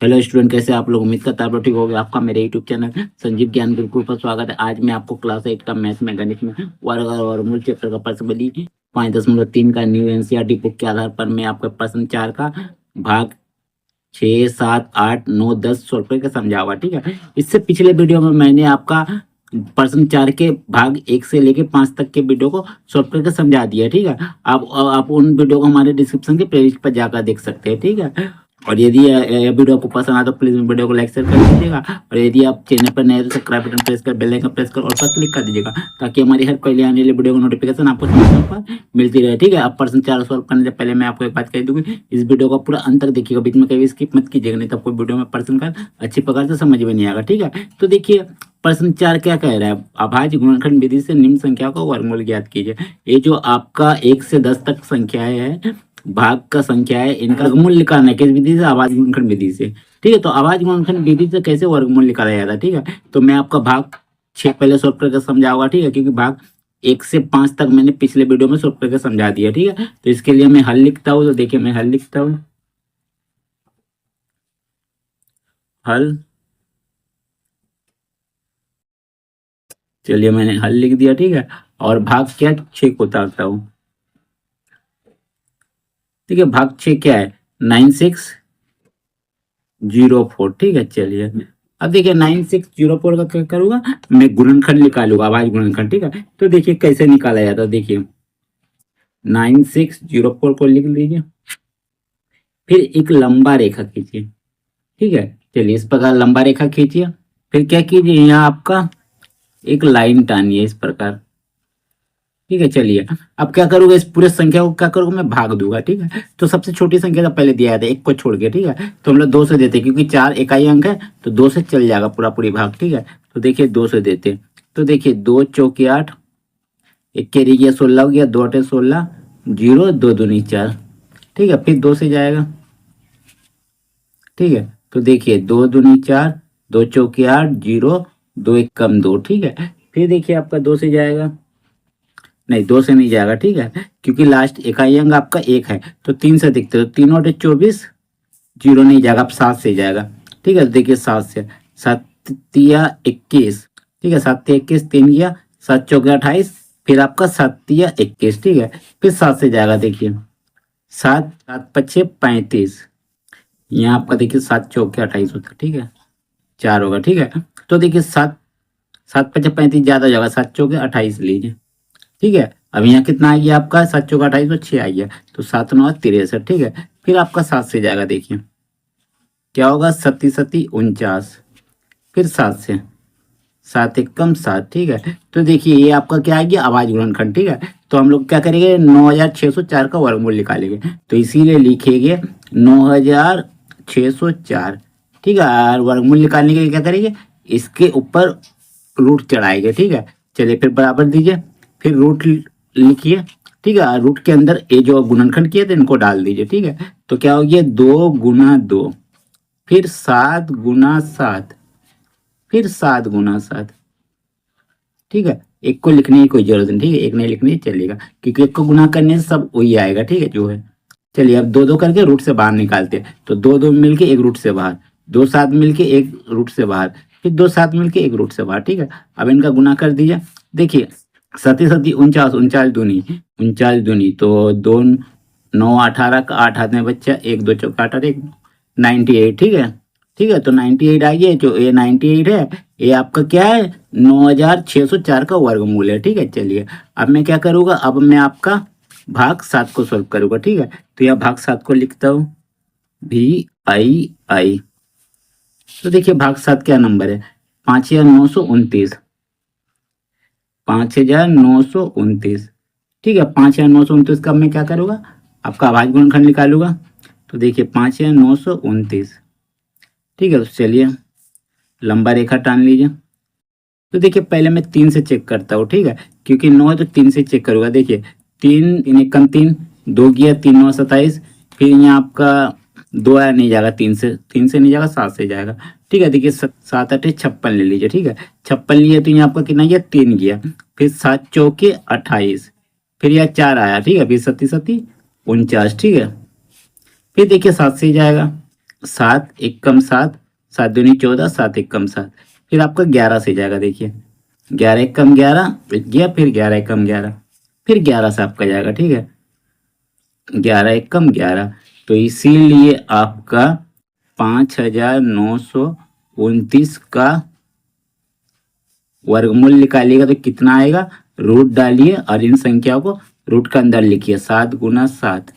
Hello student, कैसे आप लोग? उम्मीद करता आप लोग ठीक होगे। आपका मेरे यूट्यूब चैनल संजीव ज्ञान गुरुकुल पर स्वागत है। आज मैं आपको क्लास 8 का मैथ्स में गणित में वर्ग और वर्गमूल चैप्टर का प्रश्न बनी 5.3 का न्यू एनसीईआरटी बुक के आधार पर मैं आपका प्रश्न 4 का भाग 6, 7, 8, 9, 10 सॉल्व करके समझाऊंगा। ठीक है, इससे पिछले वीडियो में मैंने आपका प्रश्न 4 के भाग 1 से लेके 5 तक के वीडियो को सॉल्व करके समझा दिया। ठीक है, आप उन वीडियो को हमारे डिस्क्रिप्शन के प्लेलिस्ट पर जाकर देख सकते हैं। ठीक है, और यदि यह वीडियो आपको पसंद आए तो प्लीज वीडियो को लाइक शेयर कर दीजिएगा। और यदि आप चैनल पर नए हैं तो सब्सक्राइब बटन प्रेस कर बेल आइकन प्रेस कर और पर क्लिक कर दीजिएगा, ताकि हमारी हर पहले आने वाली वीडियो को नोटिफिकेशन आपको समय पर मिलती रहे। ठीक है, अब प्रश्न 4 सॉल्व करने से पहले मैं आपको एक बात कह दूंगी, इस वीडियो को पूरा अंत तक देखिएगा, बीच में कभी स्किप मत कीजिएगा, नहीं तो आपको वीडियो में प्रश्न का अच्छी प्रकार से समझ में नहीं आएगा। ठीक है, तो देखिए प्रश्न 4 क्या कह रहा है, अभाज्य गुणनखंड विधि से निम्न संख्या को वर्गमूल ज्ञात कीजिए। ये जो आपका 1 से 10 तक संख्याएं है, भाग का संख्या है, इनका वर्गमूल निकालना है किस विधि से? अभाज्य गुणनखंड विधि से। ठीक है, तो अभाज्य गुणनखंड विधि से कैसे वर्गमूल निकाला जाता है? ठीक है, तो मैं आपका भाग 6 पहले सॉल्व करके समझाऊंगा। ठीक है, क्योंकि भाग 1 से 5 तक मैंने पिछले वीडियो में सॉल्व करके समझा दिया। ठीक है, तो इसके लिए मैं हल लिखता हूँ। तो देखिए मैं हल लिखता हूँ, हल। चलिए मैंने हल लिख दिया। ठीक है, और भाग क्या 6 को उतारता हूँ। ठीक है, भाग 6 क्या है? 9604। ठीक है, चलिए अब देखिए 9604 का क्या करूंगा, मैं गुणनखंड निकालूंगा, अभाज्य गुणनखंड। ठीक है, तो देखिए कैसे निकाला जाता है। देखिए 9604 को लिख लीजिए, फिर एक लंबा रेखा खींचिए। ठीक है, चलिए इस प्रकार लंबा रेखा खींचिए, फिर क्या कीजिए, यहाँ आपका एक लाइन टानिए इस प्रकार। ठीक है, चलिए अब क्या करूंगा, इस पूरे संख्या को क्या करूंगा, मैं भाग दूंगा। ठीक है, तो सबसे छोटी संख्या तो पहले दिया था 1 को छोड़ के। ठीक है, तो हम लोग 2 से देते हैं, क्योंकि 4 इकाई अंक है तो 2 से चल जाएगा पूरा पूरी भाग। ठीक है, तो देखिए 2 से देते हैं। तो देखिए 2 चौके 8, 1 के रह 16 हो गया, 2 8 16, 0 2 दूनी 4। ठीक है, फिर 2 से जाएगा। ठीक है, तो देखिए 2 दूनी 4, 2 चौके 8, 0 2 1 कम 2। ठीक है, फिर देखिए आपका 2 से जाएगा, नहीं 2 से नहीं जाएगा। ठीक है, क्योंकि लास्ट इकाई अंक आपका 1 है, तो 3 से दिखते, तो 3 और 24, 0 नहीं जाएगा, अब 7 से जाएगा। ठीक है, देखिए 7 से, 7 तिया 21। ठीक है, 7 तिया 21, 3 गया, 7 चौके 28, फिर आपका 7 तिया 21। ठीक है, फिर 7 से जाएगा। देखिए 7 7 पच्छे 35, यहाँ आपका देखिए 7 चौके 28 होता है। ठीक है, 4 होगा। ठीक है, तो देखिए 7 7 पच्छे 35 ज्यादा हो जाएगा, 7 चौके 28 लीजिए। ठीक है, अब यहाँ कितना आ गया आपका, 7 चौका 28 तो 6 आ गया, तो 7 9 63। ठीक है, फिर आपका 7 से जाएगा। देखिए क्या होगा, 7 7 49, फिर 7 से, 7 1 कम 7। ठीक है, तो देखिए ये आपका क्या आ गया, अभाज्य गुणनखंड। ठीक है, तो हम लोग क्या करेंगे, 9604 का वर्गमूल निकालेंगे, तो इसीलिए लिखेंगे 9604। ठीक है, और वर्गमूल निकालने के लिए क्या करेंगे, इसके ऊपर रूट चढ़ाएंगे। ठीक है, चलिए फिर बराबर दीजिए, फिर रूट लिखिए। ठीक है, रूट के अंदर ये जो गुणनखंड किए थे इनको डाल दीजिए। ठीक है, तो क्या हो गया, 2 गुना 2, फिर 7 गुना 7, फिर 7 गुना 7। ठीक है, एक को लिखने की कोई जरूरत नहीं। ठीक है, एक नहीं लिखनी चलेगा, क्योंकि एक को गुना करने से सब वही आएगा। ठीक है, जो है। चलिए अब 2 2 करके रूट से बाहर निकालते हैं, तो 2 2 मिलके एक रूट से बाहर, 2 7 मिलके एक रूट से बाहर, फिर 2 7 मिलके एक रूट से बाहर। ठीक है, अब इनका गुना कर दीजिए। देखिए 7 7 49, 49 दूनी तो 2 9 18 का 8 हाथ में बच्चा, 1 2 चौका 8 1 98। ठीक है, ठीक है, तो 98 आ गया, जो ये 98 है ये आपका क्या है, 9604 का वर्गमूल है। ठीक है, चलिए अब मैं क्या करूँगा, अब मैं आपका भाग 7 को सॉल्व करूँगा। ठीक है, तो यह भाग 7 को लिखता हूँ, VII। तो देखिए भाग 7 क्या नंबर है, 5929, 5929। ठीक है, 5929 का मैं क्या करूँगा, आपका अभाज्य गुणनखंड निकालूंगा। तो देखिए 5929। ठीक है, तो चलिए लंबा रेखा टान लीजिए। तो देखिए पहले मैं 3 से चेक करता हूँ। ठीक है, क्योंकि 9 है तो 3 से चेक करूंगा। देखिए 3 3 1 कम 3, 2 गया, 3 9 27, फिर यहाँ आपका 2 आया, नहीं जाएगा, 3 से नहीं जाएगा, 7 से जाएगा। ठीक है, देखिए 7 8 56 ले लीजिए। ठीक है, 56 लिए तो यहाँ आपका कितना गया, 3 गया, फिर 7 चौके 28, फिर यह 4 आया। ठीक है, फिर 7 7 49। ठीक है, फिर देखिए 7 से ही जाएगा, 7 एक कम 7, 7 दूनी 14, 7 एक कम 7, फिर आपका 11 से जाएगा। देखिए 11 एक कम 11 गया, फिर 11 एक कम 11, फिर 11 से आपका जाएगा। ठीक है 11 एक कम 11, तो इसीलिए आपका 5929 का वर्गमूल निकालिएगा तो कितना आएगा, रूट डालिए और इन संख्याओं को रूट का अंदर लिखिए। 7 गुना 7,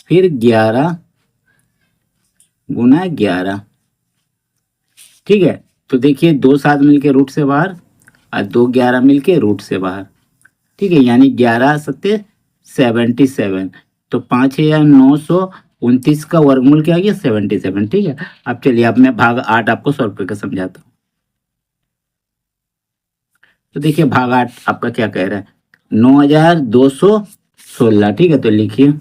फिर 11 गुना 11। ठीक है तो देखिए 2 7 मिलके रूट से बाहर और 2 11 मिलके रूट से बाहर। ठीक है यानी 11 सत्ते 77, तो 5929 का वर्गमूल क्या आ गया, 77। ठीक है अब चलिए अब मैं भाग 8 आपको सॉल्व करके समझाता हूँ। तो देखिए भाग 8 आपका क्या कह रहा है, 9216। ठीक है तो लिखिए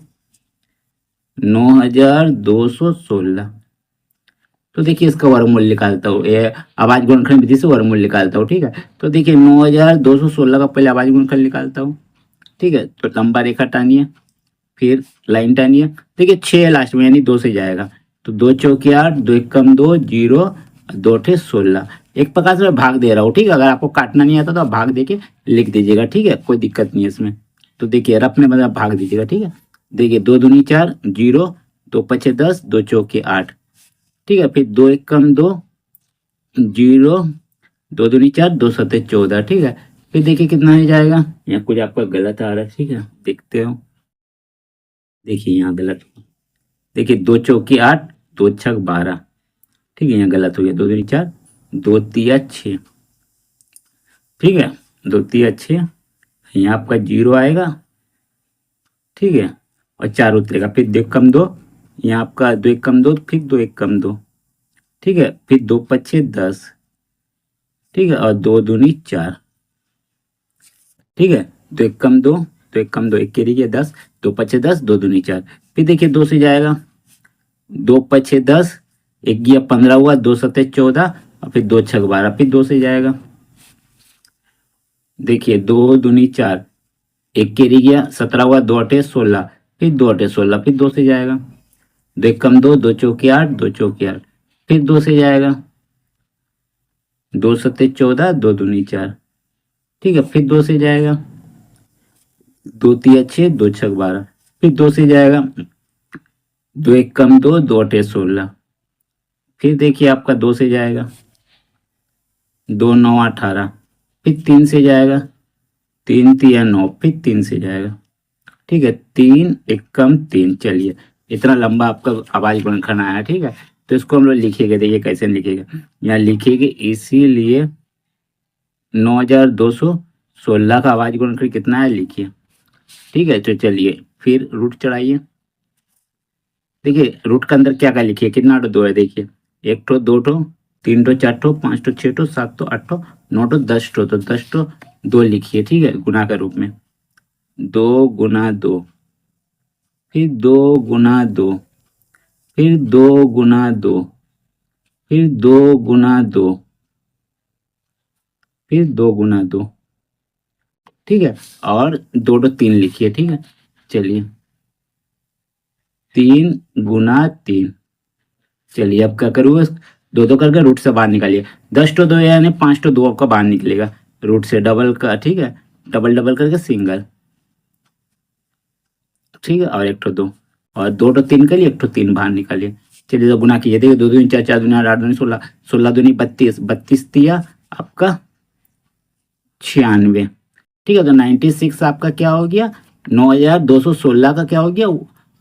9216। तो देखिए इसका वर्गमूल निकालता हूँ, ये आवाज गुणनखंड विधि से वर्गमूल निकालता हूँ। ठीक है तो देखिए 9216 का पहले आवाज गुणनखंड निकालता हूँ। ठीक है तो लंबा रेखा टानिए, फिर लाइन टानिए। देखिए 6 लास्ट में यानी 2 से जाएगा, तो 2 चौके 8, 2 एक कम 2, 0, 2 ठे 16। एक प्रकार से मैं भाग दे रहा हूँ। ठीक है अगर आपको काटना नहीं आता तो आप भाग दे के लिख दीजिएगा। ठीक है कोई दिक्कत नहीं है इसमें। तो देखिए रफ में मतलब भाग दीजिएगा। ठीक है देखिए 2 दूनी 4, 0, 2 पचे 10, 2 चौके 8। ठीक है फिर 2 एक कम 2, 0, 2 दूनी 4, 2 सत्ते 14। ठीक है फिर देखिए कितना हो जाएगा, यहाँ कुछ आपका गलत आ रहा है। ठीक है देखते हो, देखिए यहाँ गलत, देखिए 2 चौकी 8, 2 छक 12। ठीक है यहाँ गलत हो गया, 2 दूनी 4, 2 तिया 6। ठीक है 2 तिया 6, यहाँ आपका 0 आएगा। ठीक है और 4 उतरेगा, फिर 2 कम 2, यहाँ आपका 2 एक कम 2, फिर 2 एक कम 2। ठीक है फिर 2 पचे 10। ठीक है और 2 दूनी 4। ठीक है 2 एक कम 2, 2 एक कम 2, एक के लिए 10, 2 पचे 10, 2 दूनी 4। फिर देखिए 2 से जाएगा, 2 पचे 10, एक गया 15 हुआ, 2 सत्ते 14 और फिर 2 छक 12, फिर 2 से जाएगा। देखिए 2 दूनी 4, एक के गया 17 हुआ, 2 अठे 16, फिर 2 अठे 16, फिर 2 से जाएगा। 2 एक कम 2, 2 चौके 8, 2 चौके 8, फिर 2 से जाएगा। 2 सत्ते 14, 2 दूनी 4। ठीक है फिर 2 से जाएगा, 2 तिया 6, 2 छक 12, फिर 2 से जाएगा। 2 एक कम 2, 2 अठे 16, फिर देखिए आपका 2 से जाएगा। 2 9 18, फिर 3 से जाएगा। 3 तिया 9, फिर 3 से जाएगा। ठीक है 3 एक कम 3। चलिए इतना लंबा आपका आवाज गुणनखंड आया। ठीक है तो इसको हम लोग लिखेंगे, देखिए कैसे लिखेगा, यहाँ लिखेंगे इसीलिए 9216 का आवाज गुणनखंड कितना है लिखिए। ठीक है तो चलिए फिर रूट चढ़ाइए। देखिए रूट के अंदर क्या क्या लिखिए, कितना ठो 2 है, देखिए 1 ठो 2 ठो 3 ठो 4 ठो 5 ठो 6 ठो 7 ठो 8 ठो 9 ठो 10 ठो, तो 10 ठो 2 लिखिए। ठीक है गुना के रूप में 2 गुना 2, फिर 2 गुना 2, फिर 2 गुना 2, फिर 2 गुना 2, फिर 2 गुना 2। ठीक है और 2 2 3 लिखिए। ठीक है चलिए 3 गुना 3। चलिए अब क्या करूँगा, 2 2 करके रूट से बाहर निकालिए। 10 टो 2 यानी 5 टो 2 आपका बाहर निकलेगा रूट से, डबल का। ठीक है डबल डबल करके सिंगल। ठीक है और 1 टो 2 और 2 टो 3 के लिए 1 टो 3 बाहर निकालिए। चलिए तो गुना कीजिए, देखिए 2 दूनी 4, 4 दूनी 8, 8 दूनी 16, 16 दूनी 32, 32 तिया आपका 96। ठीक है तो 96 आपका क्या हो गया, 9216 का क्या हो गया,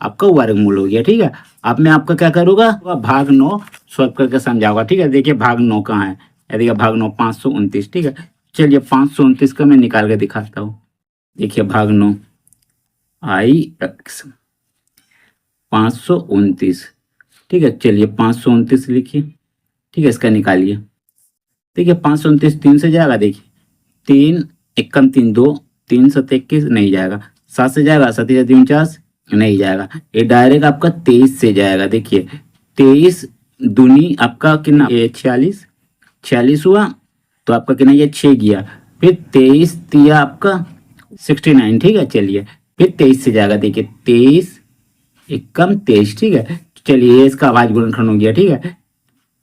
आपका वर्गमूल हो गया। ठीक है अब मैं आपका क्या करूँगा, भाग 9 सॉल्व करके समझाऊंगा। ठीक है देखिए भाग 9 कहाँ है, देखिए भाग 9 529। ठीक है चलिए 529 का मैं निकाल के दिखाता हूँ। देखिए भाग 9 आई एक्स 529। ठीक है चलिए 529 लिखिए। ठीक है इसका निकालिए। देखिए 529 3 से जाएगा, देखिए 3 एक कम 3 2, 3 7 21 नहीं जाएगा। 7 से जाएगा, 7 49 नहीं जाएगा। ये डायरेक्ट आपका 23 से जाएगा। देखिए 23 दूनी आपका कितना, ये 46, 46 हुआ तो आपका कितना, ये 6 गया, फिर 23 दिया आपका 69। ठीक है चलिए फिर 23 से जाएगा। देखिए 23 एक कम 23। ठीक है चलिए इसका अभाज्य गुणनखंड हो गया, ठीक है।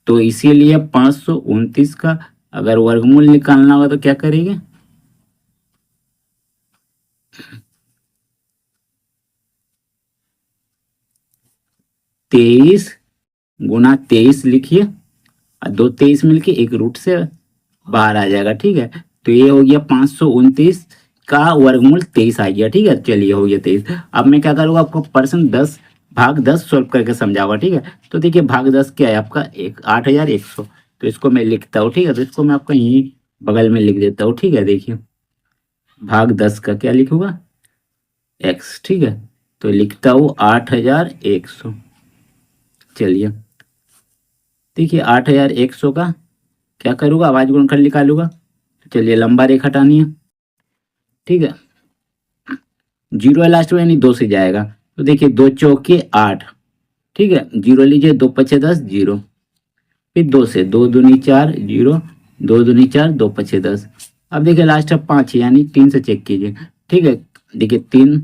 तो इसीलिए 529 का अगर वर्गमूल निकालना होगा तो क्या करेंगे, 23 गुना 23 लिखिए, और 2 23 मिलके एक रूट से बाहर आ जाएगा, ठीक है। तो ये हो गया 529 का वर्गमूल 23 आ गया, ठीक है। चलिए हो गया 23। अब मैं क्या करूँगा, आपको पर्सन 10 भाग 10 सॉल्व करके समझाऊंगा, ठीक है। तो देखिए भाग 10 क्या है आपका, 8100। तो इसको मैं लिखता हूँ, ठीक है। तो इसको मैं आपको यहीं बगल में लिख देता हूँ, ठीक है। देखिए भाग 10 का क्या लिखूंगा, x, ठीक है। तो लिखता हूँ 8100। चलिए देखिए 8100 का क्या करूँगा, अभाज्य गुणनखंड निकालूंगा। चलिए लंबा रेखा टानिए, ठीक है। 0 है लास्ट में, यानी 2 से जाएगा। तो देखिए 2 चौके 8, ठीक है। 0 लीजिए, 2 पचे 10, 0। फिर 2 से, 2 दूनी 4, 0, 2 दूनी 4, 2 पचे 10। अब देखिए लास्ट है 5, यानी 3 से चेक कीजिए, ठीक है। देखिए 3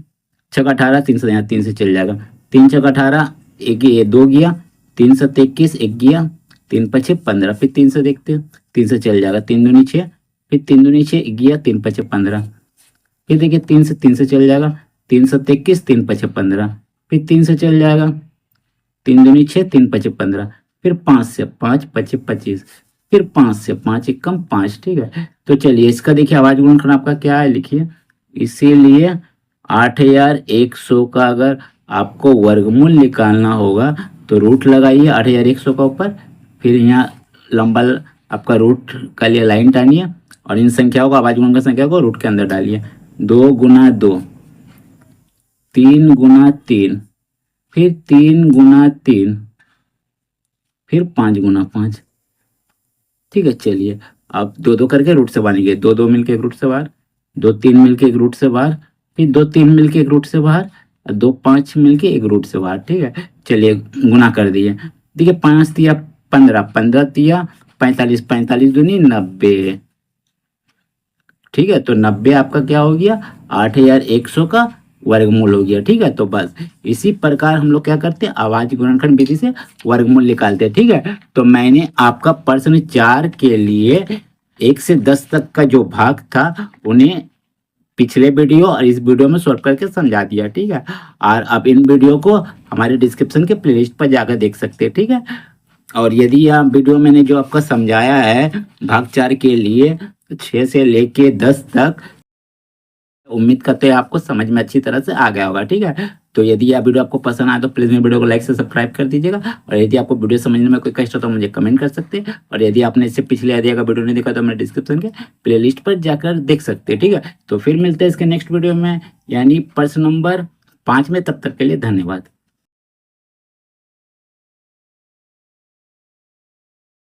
छक 18, 3 से यहाँ 3 से चल जाएगा। 3 छक 18, एक ये 2 गया, 3 7 21, 1 गया, 3 पचे 15। फिर 3 से देखते हैं, 3 से चल जाएगा, 3 दूनी 6, फिर 3 दूनी 6, 1 गया, 3 पचे 15। फिर देखिए 3 से चल जाएगा, 3 7 21, 3 पचे 15। फिर 3 से चल जाएगा, 3 दूनी 6, 3 पचे 15। फिर 5 से, 5 पचे 25। फिर 5 से, 5 एकम 5, ठीक है। तो चलिए इसका देखिए अभाज्य गुणनखंड आपका क्या है, लिखिए। इसीलिए 8100 का अगर आपको वर्गमूल निकालना होगा तो रूट लगाइए 8100 का ऊपर, फिर यहाँ लंबा आपका रूट का लिए लाइन टानिए, और इन संख्याओं को, अभाज्य गुणनखंड संख्या को रूट के अंदर डालिए। 2 गुना 2, 3 गुना 3, फिर 3 गुना 3, फिर 5 गुना 5, ठीक है। चलिए अब 2 2 करके रूट से बनेंगे, 2 2 मिलके एक रूट से बाहर, 2 3 मिलके एक रूट से बाहर, फिर 2 3 मिलके एक रूट से बाहर, और 2 5 मिलके एक रूट से बाहर, ठीक है। चलिए गुना कर दिए, देखिए 5 दिया 15, 15 दिया 45, 45 दूनी 90, ठीक है। तो 90 आपका क्या हो गया, 8100 का वर्गमूल हो गया, ठीक है। तो बस इसी प्रकार हम लोग क्या करते हैं, अभाज्य गुणनखंड विधि से वर्गमूल निकालते हैं, ठीक है। तो मैंने आपका प्रश्न 4 के लिए 1 से 10 तक का जो भाग था उन्हें पिछले वीडियो और इस वीडियो में सॉल्व करके समझा दिया, ठीक है। और अब इन वीडियो को हमारे डिस्क्रिप्शन के प्लेलिस्ट पर जाकर देख सकते हैं, ठीक है। और यदि आप वीडियो मैंने जो आपका समझाया है भाग 4 के लिए 6 से लेके 10 तक, उम्मीद करते हैं आपको समझ में अच्छी तरह से आ गया होगा, ठीक है। तो यदि यह वीडियो आपको पसंद आए तो प्लीज़ मेरे वीडियो को लाइक से सब्सक्राइब कर दीजिएगा, और यदि आपको वीडियो समझने में कोई कष्ट हो तो मुझे कमेंट कर सकते हैं, और यदि आपने इससे पिछले यदि अगर वीडियो नहीं देखा तो मेरे डिस्क्रिप्शन के प्लेलिस्ट पर जाकर देख सकते हैं, ठीक है। तो फिर मिलते हैं इसके नेक्स्ट वीडियो में, यानी प्रश्न नंबर 5 में। तब तक के लिए धन्यवाद।